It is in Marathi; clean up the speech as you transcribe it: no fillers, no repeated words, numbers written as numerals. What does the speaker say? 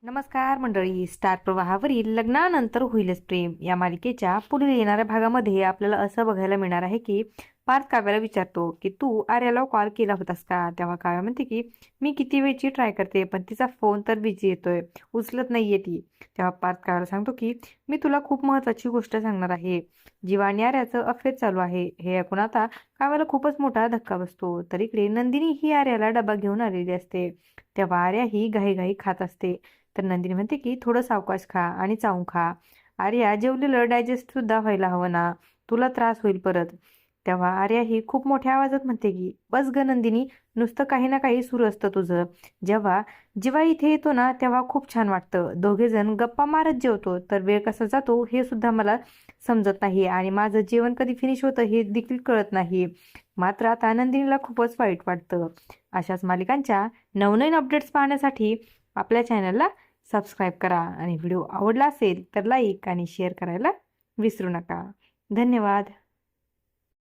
नमस्कार मंडळी. स्टार प्रवाहावरील लग्नानंतर होईलच प्रेम या मालिकेच्या पुढील येणाऱ्या भागामध्ये आपल्याला असं बघायला मिळणार आहे की पार्थ काव्याला विचारतो की तू आर्याला कॉल केला होतास का. तेव्हा काव्या म्हणते की मी किती वेळची ट्राय करते पण तिचा फोन तर बिझी येतोय, उचलत नाहीये ती. तेव्हा पार्थ काव्याला सांगतो की मी तुला खूप महत्वाची गोष्ट सांगणार आहे. जीवा आणि आर्याचं अफेअर चालू आहे. हे ऐकून आता काव्याला खूपच मोठा धक्का बसतो. तर इकडे नंदिनी ही आर्याला डबा घेऊन आलेली असते. तेव्हा आर्या ही घाईघाई खात असते. तर नंदिनी म्हणते की थोडं सावकाश खा आणि चावून खा. आर्या जेवलेलं डायजेस्ट सुद्धा व्हायला हवं ना, तुला त्रास होईल परत. तेव्हा आर्या ही खूप मोठ्या आवाजात म्हणते की बस ग नंदिनी, नुसतं काही ना काही सुरू असतं तुझं. जेव्हा जेव्हा इथे येतो ना तेव्हा खूप छान वाटतं. दोघे जण गप्पा मारत जेवतो तर वेळ कसा जातो हे सुद्धा मला समजत नाही आणि माझं जेवण कधी फिनिश होतं हे देखील कळत नाही. मात्र आता नंदिनीला खूपच वाईट वाटतं. अशाच मालिकांच्या नवनवीन अपडेट्स पाहण्यासाठी आपल्या चॅनलला सबस्क्राईब करा आणि व्हिडिओ आवडला असेल तर लाईक आणि शेअर करायला विसरू नका. धन्यवाद.